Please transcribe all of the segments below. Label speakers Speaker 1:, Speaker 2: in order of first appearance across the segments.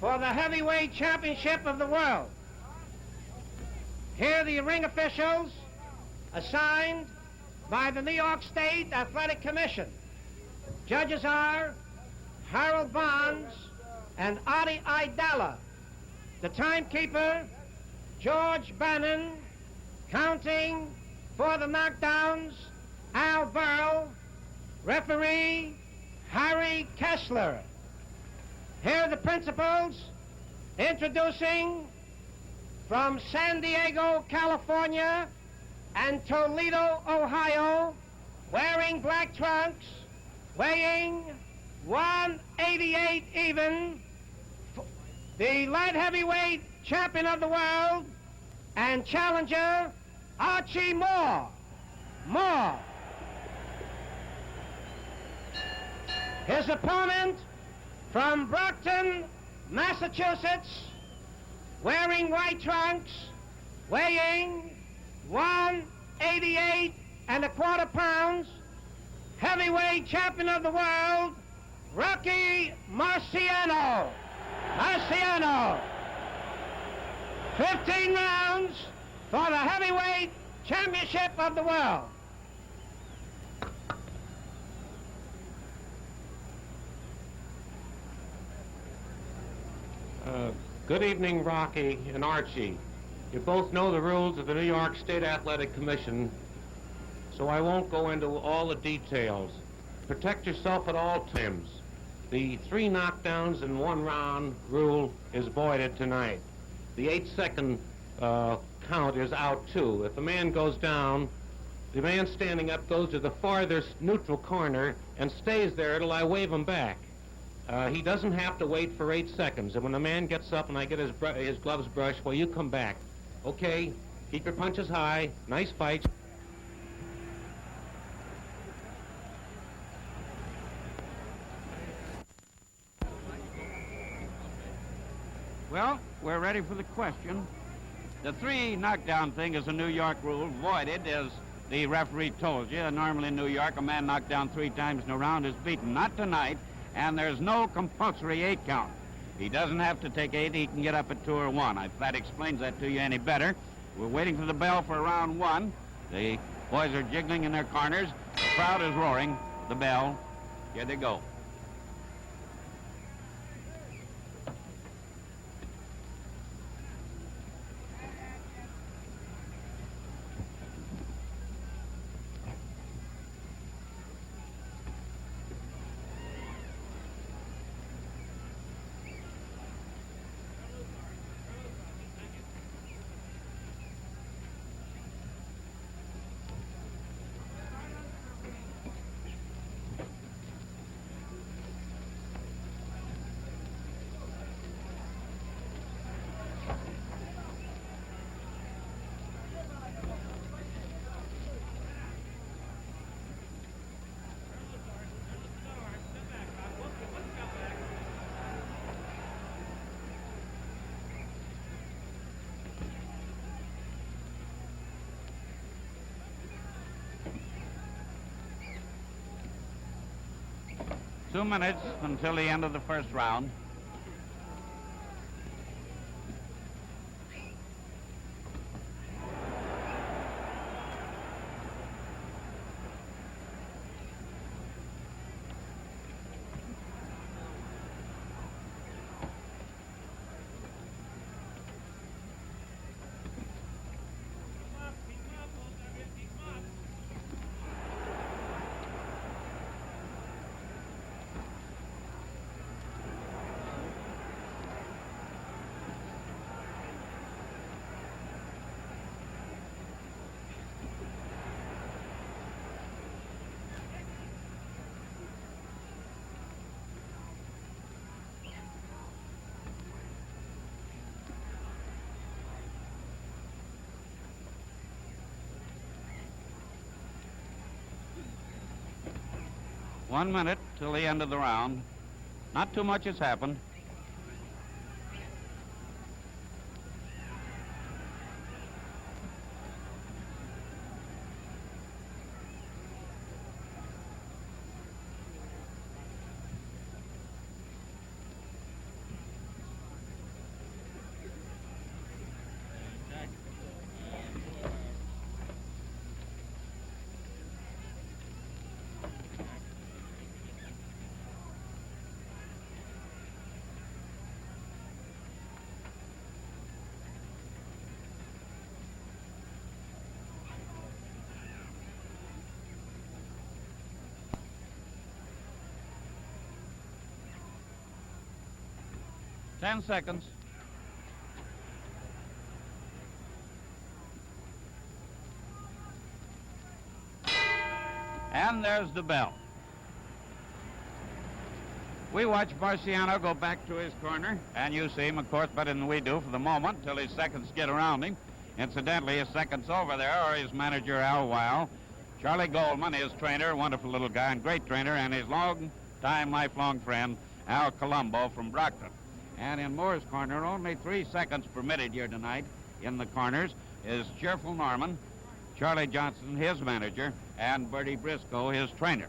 Speaker 1: for the heavyweight championship of the world. Here the ring officials assigned by the New York State Athletic Commission. Judges are Harold Bonds and Adi Idala. The timekeeper, George Bannon. Counting for the knockdowns, Al Burrell. Referee, Harry Kessler. Here are the principals introducing from San Diego, California, and Toledo, Ohio, wearing black trunks, weighing 188 even, the light heavyweight champion of the world and challenger, Archie Moore. His opponent from Brockton, Massachusetts, wearing white trunks, weighing 188 and a quarter pounds, heavyweight champion of the world, Rocky Marciano. 15 rounds for the heavyweight championship of the world.
Speaker 2: Good evening, Rocky and Archie. You both know the rules of the New York State Athletic Commission, so I won't go into all the details. Protect yourself at all times. The 3 knockdowns in 1 round rule is voided tonight. The 8-second count is out too. If a man goes down, the man standing up goes to the farthest neutral corner and stays there till I wave him back. He doesn't have to wait for 8 seconds. And when the man gets up and I get his gloves brushed, well, you come back. Okay? Keep your punches high. Nice fight.
Speaker 3: Well, we're ready for the question. The 3 knockdown thing is a New York rule, voided, as the referee told you. Normally in New York, a man knocked down 3 times in a round is beaten. Not tonight, and there's no compulsory 8 count. He doesn't have to take 8, he can get up at 2 or 1. If that explains that to you any better. We're waiting for the bell for round 1. The boys are jiggling in their corners. The crowd is roaring. The bell. Here they go. Two minutes until the end of the first round. One minute till the end of the round. Not too much has happened. 10 seconds. And there's the bell. We watch Marciano go back to his corner, and you see him, of course, better than we do for the moment, till his seconds get around him. Incidentally, his seconds over there are his manager, Al Weil, Charlie Goldman, his trainer, wonderful little guy and great trainer, and his long-time, lifelong friend, Al Colombo from Brockton. And in Moore's corner, only 3 seconds permitted here tonight in the corners is Cheerful Norman, Charlie Johnson, his manager, and Bertie Briscoe, his trainer.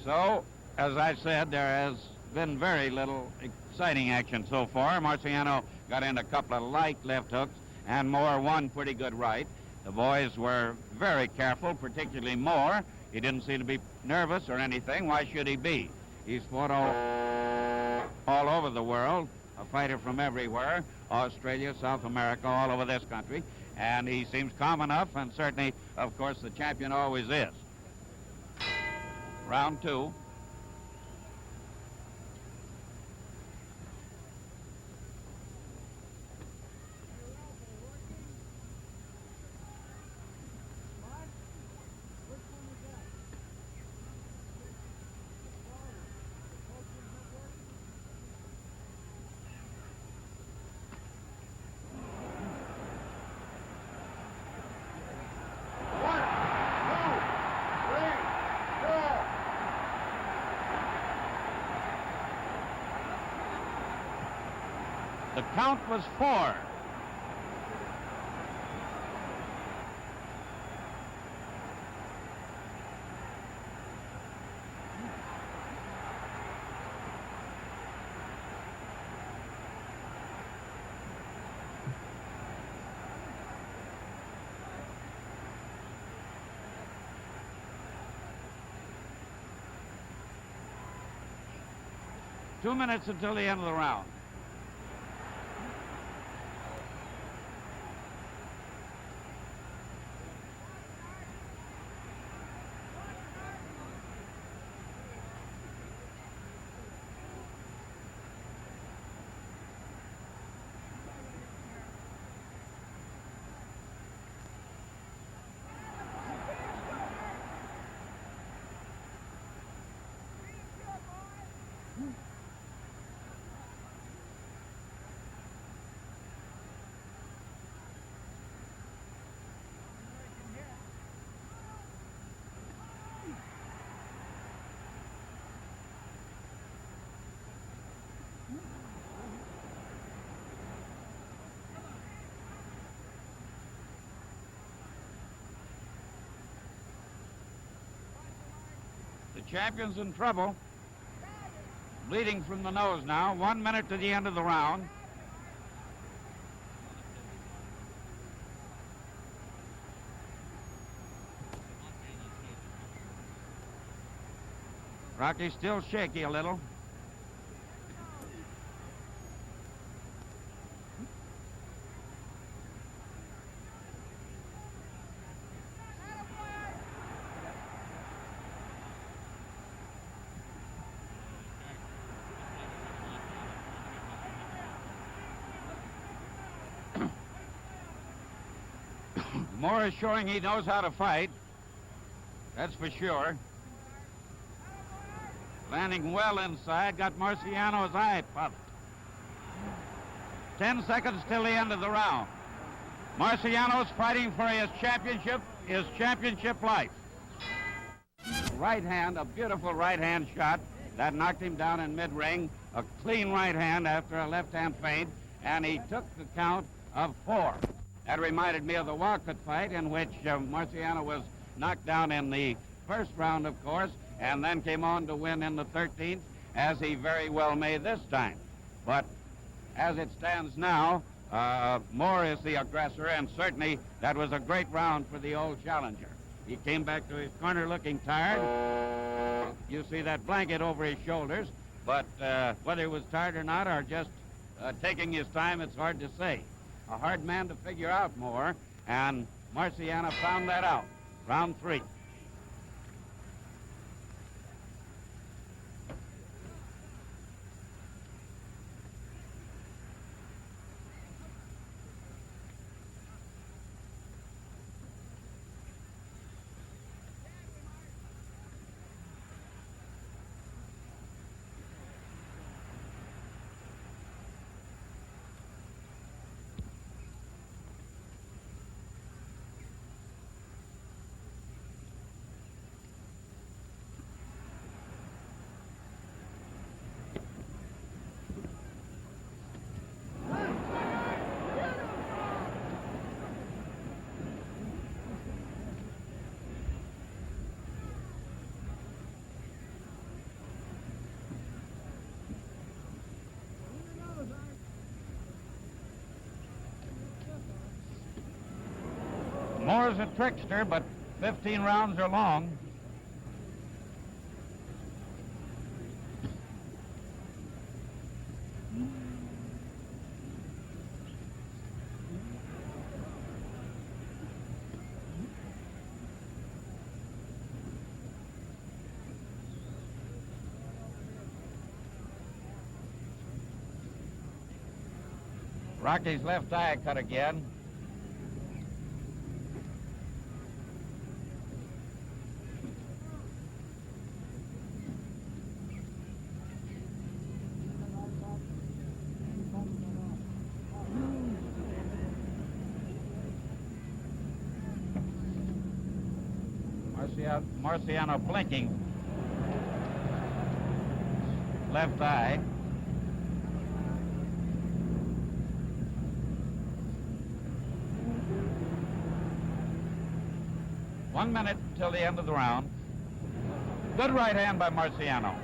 Speaker 3: So, as I said, there has been very little exciting action so far. Marciano got in a couple of light left hooks, and Moore one pretty good right. The boys were very careful, particularly Moore. He didn't seem to be nervous or anything. Why should he be? He's fought all over the world, a fighter from everywhere, Australia, South America, all over this country. And he seems calm enough, and certainly, of course, the champion always is. Round 2. The count was 4. Two minutes until the end of the round. The champion's in trouble. Bleeding from the nose now. 1 minute to the end of the round. Rocky's still shaky a little. Moore is showing he knows how to fight. That's for sure. Landing well inside, got Marciano's eye puffed. 10 seconds till the end of the round. Marciano's fighting for his championship life. Right hand, a beautiful right hand shot that knocked him down in mid-ring. A clean right hand after a left hand feint, and he took the count of 4. That reminded me of the Walcott fight in which Marciano was knocked down in the first round, of course, and then came on to win in the 13th, as he very well may this time. But as it stands now, Moore is the aggressor, and certainly that was a great round for the old challenger. He came back to his corner looking tired. You see that blanket over his shoulders, but whether he was tired or not, or just taking his time, it's hard to say. A hard man to figure out, Moore, and Marciano found that out. Round 3. Moore's a trickster, but 15 rounds are long. Rocky's left eye cut again. Marciano blinking. Left eye. One minute till the end of the round. Good right hand by Marciano.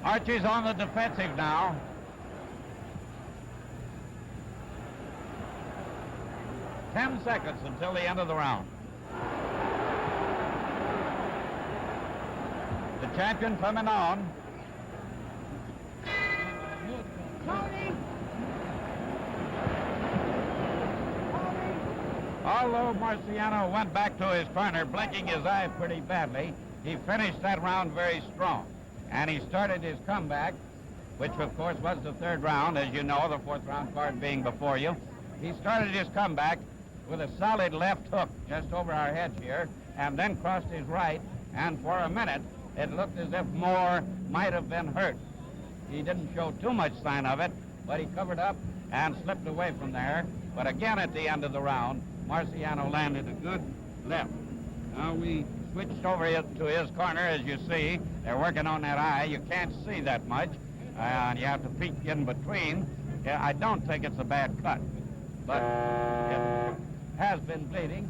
Speaker 3: Archie's on the defensive now. Ten seconds until the end of the round. The champion coming on. Although Marciano went back to his corner, blinking his eye pretty badly, he finished that round very strong. And he started his comeback, which of course was the third round, as you know, the fourth round card being before you. He started his comeback with a solid left hook just over our heads here, and then crossed his right, and for a minute it looked as if Moore might have been hurt. He didn't show too much sign of it, but he covered up and slipped away from there. But again at the end of the round, Marciano landed a good left. Now we switched over to his corner, as you see. They're working on that eye. You can't see that much, and you have to peek in between. Yeah, I don't think it's a bad cut, but it has been bleeding.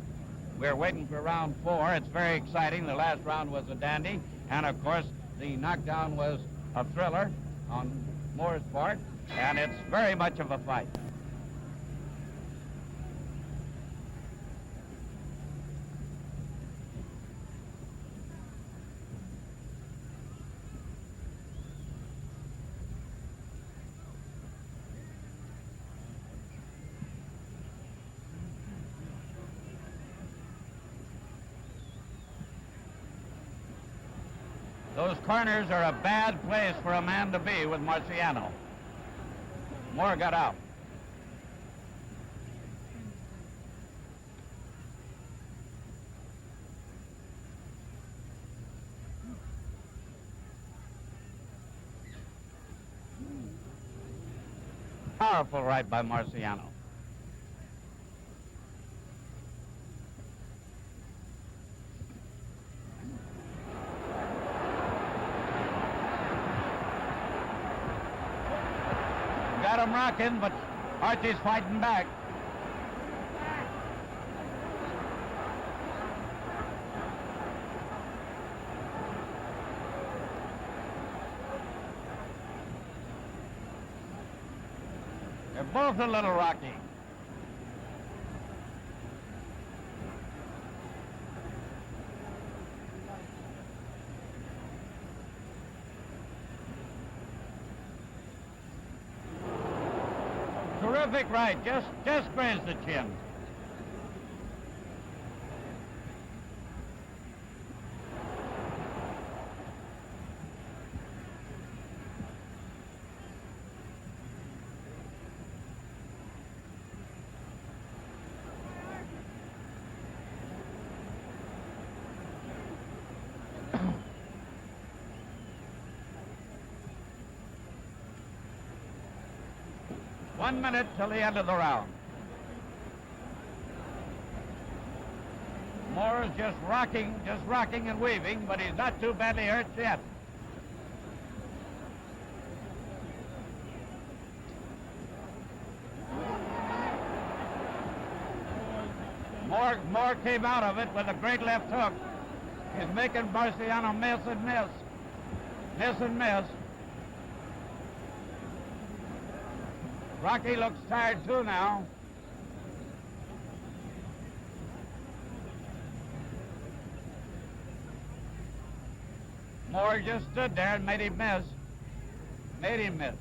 Speaker 3: We're waiting for round 4. It's very exciting. The last round was a dandy, and of course, the knockdown was a thriller on Moore's part, and it's very much of a fight. Those corners are a bad place for a man to be with Marciano. Moore got out. Powerful right by Marciano. Got him rocking, but Archie's fighting back. They're both a little rocky. Terrific right, just grazed the chin. 1 minute till the end of the round. Moore's just rocking and weaving, but he's not too badly hurt yet. Moore came out of it with a great left hook. He's making Marciano miss and miss. Miss and miss. Rocky looks tired too now. Moore just stood there and made him miss. Made him miss.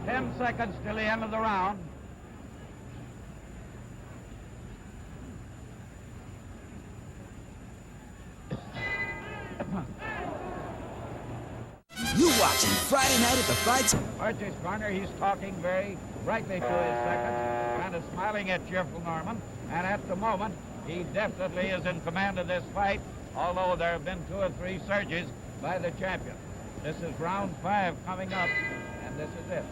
Speaker 3: Ten seconds till the end of the round.
Speaker 4: You're watching Friday Night at the Fights.
Speaker 3: Archie's corner, he's talking very brightly to his seconds, kind of smiling at cheerful Norman. And at the moment, he definitely is in command of this fight, although there have been 2 or 3 surges by the champion. This is round 5 coming up, and this is it.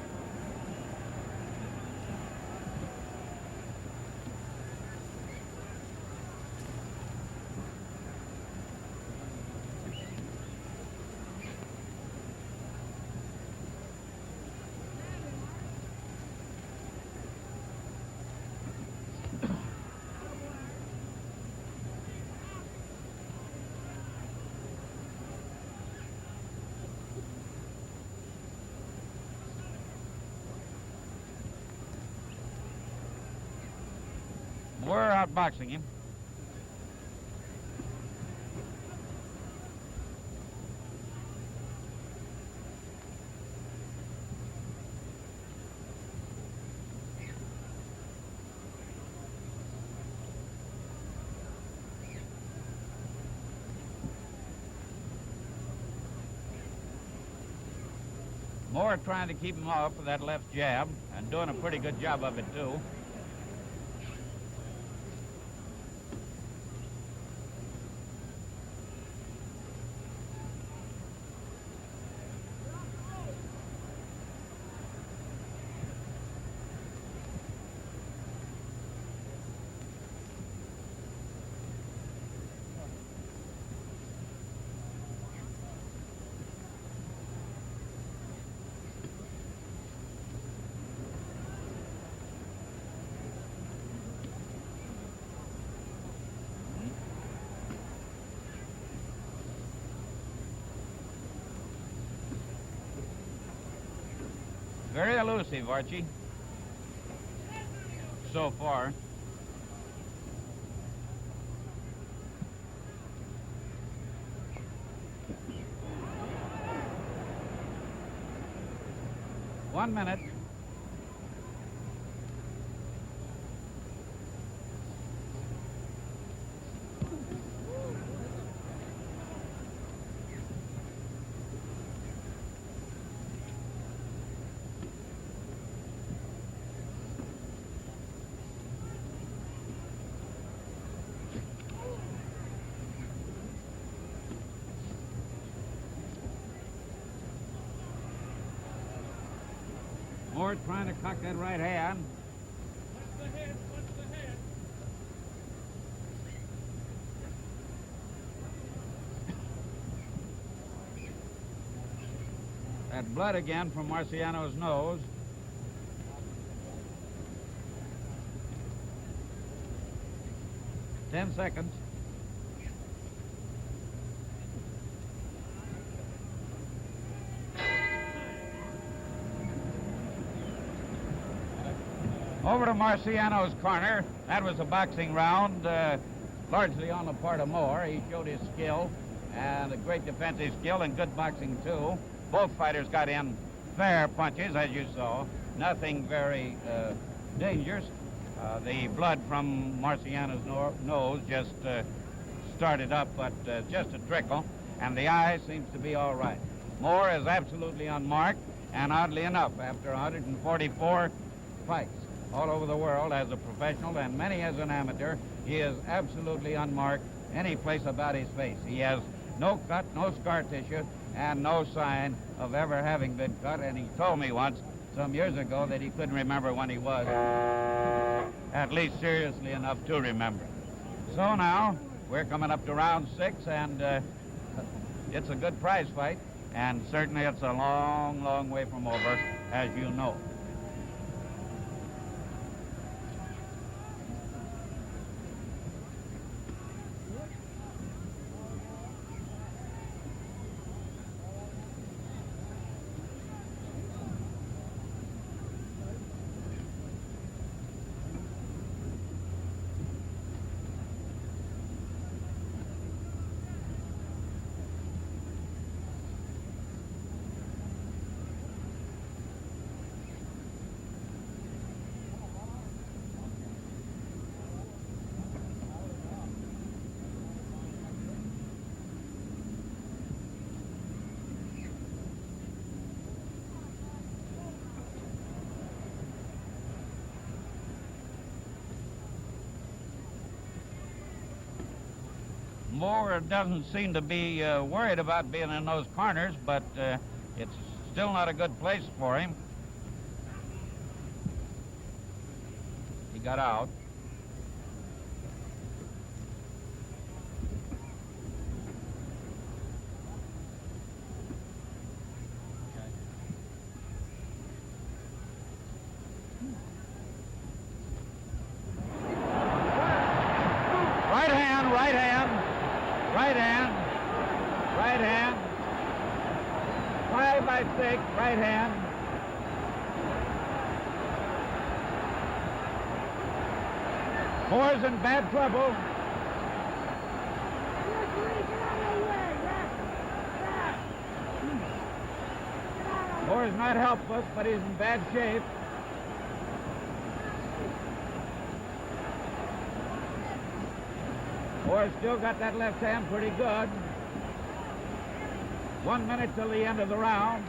Speaker 3: We're outboxing him. Moore trying to keep him off with that left jab and doing a pretty good job of it too. Very elusive, Archie, so far. One minute. Moore trying to cock that right hand.
Speaker 1: Watch the head, watch the head.
Speaker 3: That blood again from Marciano's nose. Ten seconds. Over to Marciano's corner. That was a boxing round, largely on the part of Moore. He showed his skill and a great defensive skill and good boxing, too. Both fighters got in fair punches, as you saw. Nothing very dangerous. The blood from Marciano's nose just started up, but just a trickle. And the eye seems to be all right. Moore is absolutely unmarked, and oddly enough, after 144 fights all over the world as a professional and many as an amateur, he is absolutely unmarked any place about his face. He has no cut, no scar tissue, and no sign of ever having been cut. And he told me once, some years ago, that he couldn't remember when he was, at least seriously enough to remember. So now, we're coming up to round 6, and it's a good prize fight, and certainly it's a long, long way from over, as you know. Moore doesn't seem to be worried about being in those corners, but it's still not a good place for him. He got out. Right hand, right hand. Right hand, right hand, 5 by 6, right hand. Moore's in bad trouble. Moore's not helpless, but he's in bad shape. Moore's still got that left hand pretty good. 1 minute till the end of the round.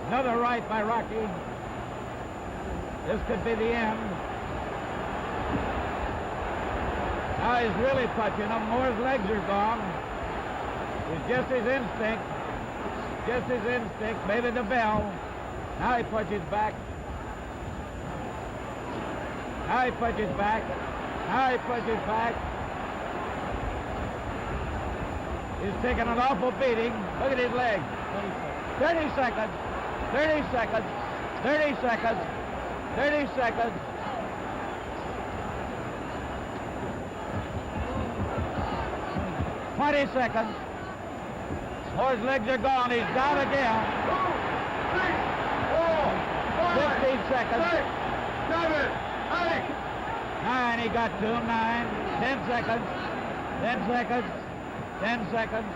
Speaker 3: Another right by Rocky. This could be the end. Now he's really touching him. Moore's legs are gone. It's just his instinct. Just his instinct. Maybe the bell. Now he punches back. Now he punches back. Now he punches back. He's taking an awful beating. Look at his leg. 30 seconds. 30 seconds. 30 seconds. 30 seconds. $20 seconds. Moore's legs are gone. He's down again. 15 seconds. 9, he got to him. 9. 10 seconds. 10 seconds. 10 seconds.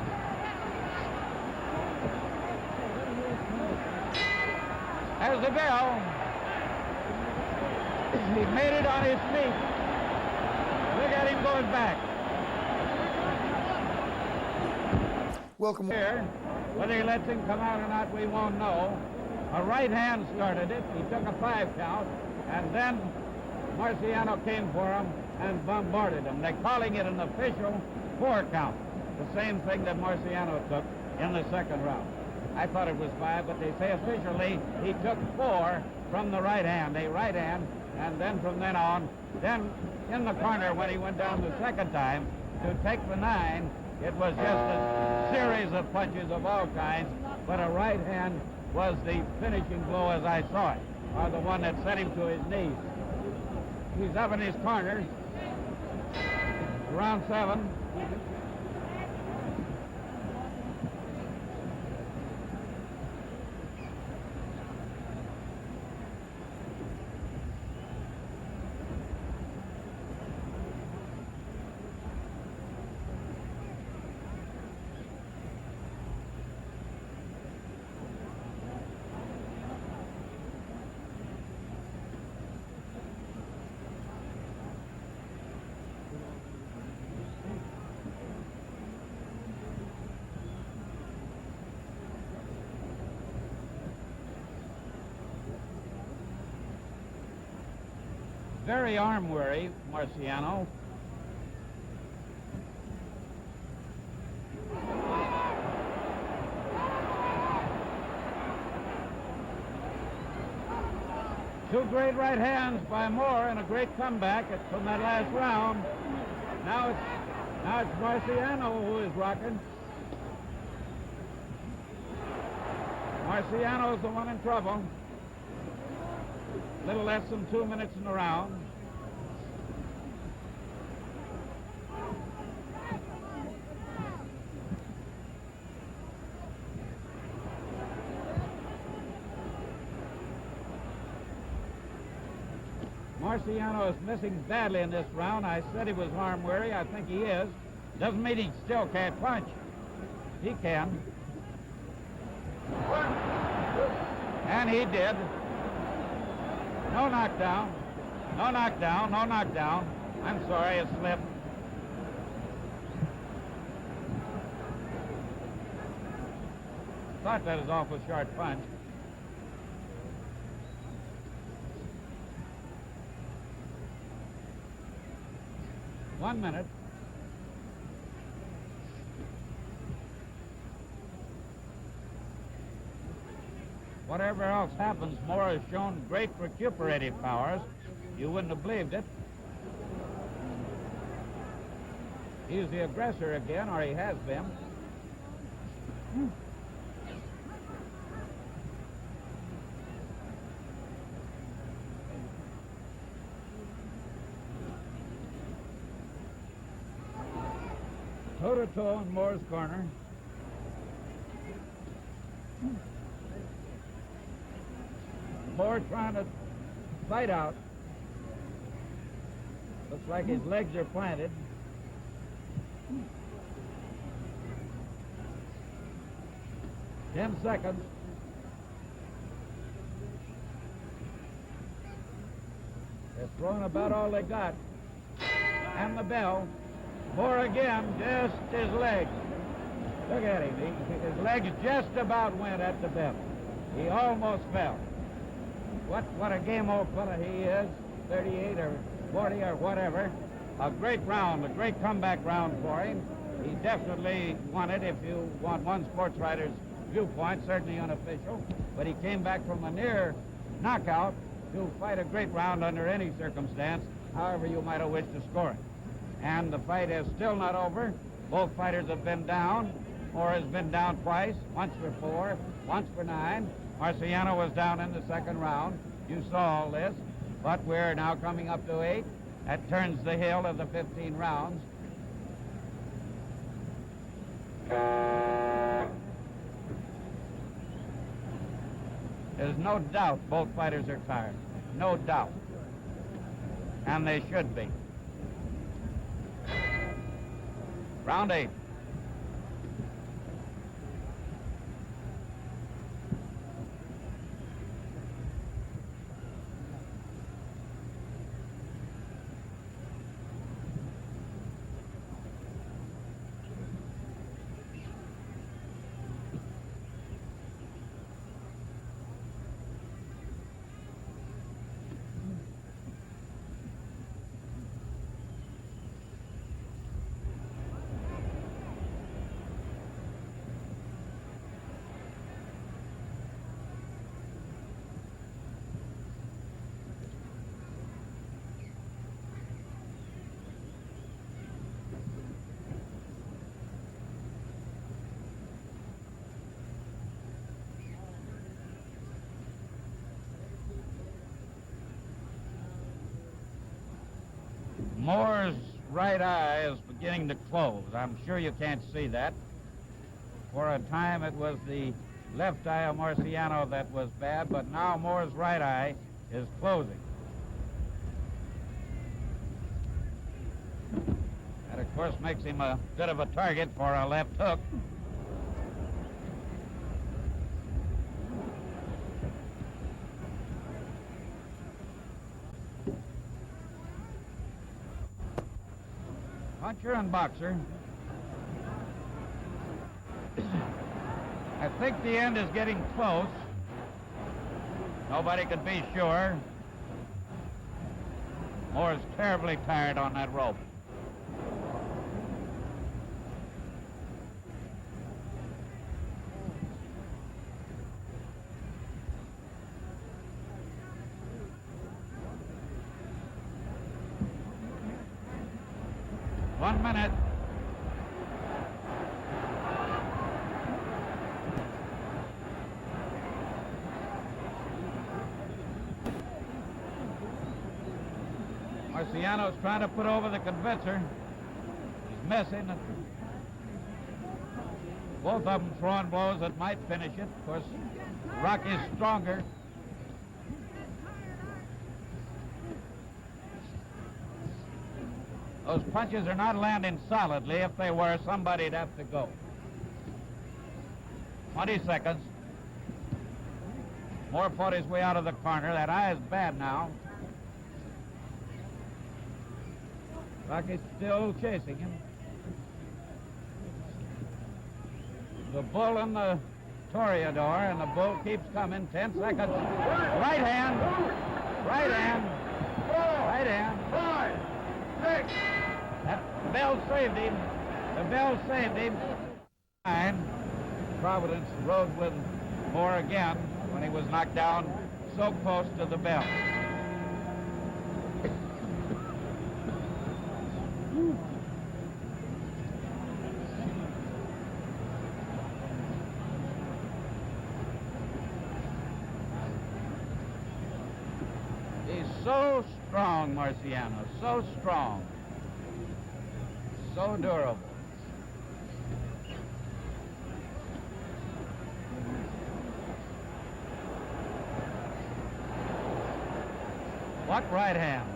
Speaker 3: There's the bell. He made it on his feet. Look at him going back.
Speaker 5: Welcome.
Speaker 3: Here, whether he lets him come out or not, we won't know. A right hand started it. He took a 5 count, and then Marciano came for him and bombarded him. They're calling it an official 4 count. The same thing that Marciano took in the second round. I thought it was 5, but they say officially he took 4 from the right hand, a right hand, and then from then on, then in the corner when he went down the second time to take the 9, it was just a series of punches of all kinds, but a right hand was the finishing blow as I saw it, or the one that sent him to his knees. He's up in his corner, round 7. Very arm-weary, Marciano. great right hands by Moore and a great comeback from that last round. Now it's Marciano who is rocking. Marciano's the one in trouble. A little less than 2 minutes in the round. Marciano is missing badly in this round. I said he was arm weary. I think he is. Doesn't mean he still can't punch. He can. And he did. No knockdown. No knockdown. No knockdown. I'm sorry, it slipped. Thought that was awful short punch. One minute. Whatever else happens, Moore has shown great recuperative powers. You wouldn't have believed it. He's the aggressor again, or he has been. Toe-to-toe in Moore's corner. Moore trying to fight out. Looks like his legs are planted. Ten seconds. They're throwing about all they got. And the bell. Moore again, just his legs. Look at him. His legs just about went at the bell. He almost fell. What a game old fella he is, 38 or 40 or whatever. A great round, a great comeback round for him. He definitely won it if you want one sports writer's viewpoint, certainly unofficial. But he came back from a near knockout to fight a great round under any circumstance, however you might have wished to score it. And the fight is still not over. Both fighters have been down. Moore has been down twice, once for 4, once for 9. Marciano was down in the second round. You saw all this. But we're now coming up to 8. That turns the hill of the 15 rounds. There's no doubt both fighters are tired. No doubt. And they should be. Round 8. Moore's right eye is beginning to close. I'm sure you can't see that. For a time it was the left eye of Marciano that was bad, but now Moore's right eye is closing. That, of course, makes him a bit of a target for a left hook. Puncher and boxer. I think the end is getting close. Nobody can be sure. Moore's terribly tired on that rope. 1 minute. Marciano's trying to put over the convincer. He's missing. Both of them throwing blows that might finish it. Of course, Rocky's stronger. Those punches are not landing solidly. If they were, somebody'd have to go. 20 seconds. Moore fought his way out of the corner. That eye is bad now. Rocky's still chasing him. The bull and the Toreador, and the bull keeps coming. 10 seconds. Right hand. Right hand. Right hand. 5, 6. That bell saved him. The bell saved him. Providence rode with Moore again when he was knocked down so close to the bell. He's so strong, Marciano, so strong, so durable. What right hand?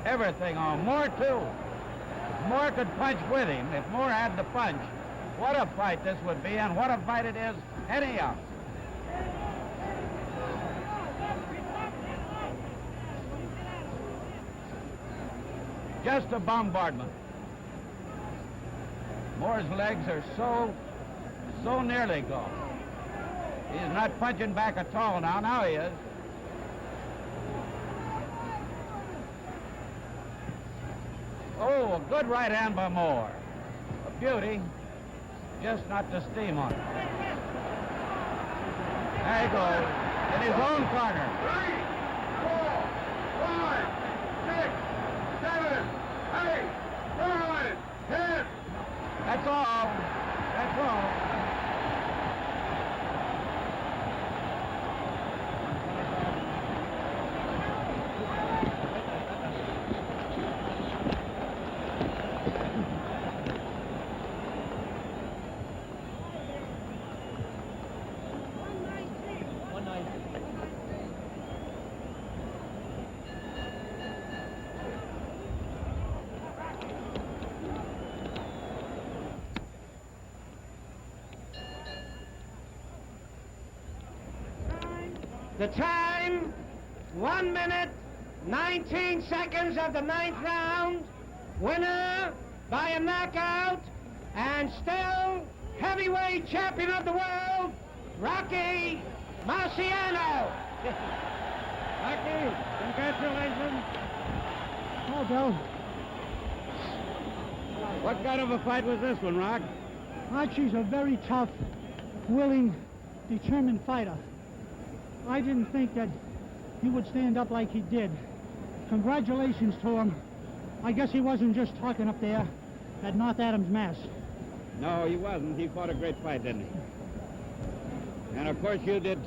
Speaker 3: Everything on. Moore, too. If Moore could punch with him, if Moore had the punch, what a fight this would be, and what a fight it is anyhow. Just a bombardment. Moore's legs are so nearly gone. He's not punching back at all now. Now he is. Oh, a good right hand by Moore. A beauty, just not to steam on it. There he goes, in his own corner.
Speaker 1: 3, 4, 5, 6, 7, 8, 9, 10.
Speaker 3: That's all. That's all.
Speaker 1: The time, 1 minute, 19 seconds of the 9th round. Winner by a knockout, and still heavyweight champion of the world, Rocky Marciano.
Speaker 3: Rocky, congratulations.
Speaker 6: Oh, Bill.
Speaker 3: What kind of a fight was this one, Rock?
Speaker 6: Archie's a very tough, willing, determined fighter. I didn't think that he would stand up like he did. Congratulations to him. I guess he wasn't just talking up there at North Adams, Mass.
Speaker 3: No, he wasn't. He fought a great fight, didn't he? And of course you did.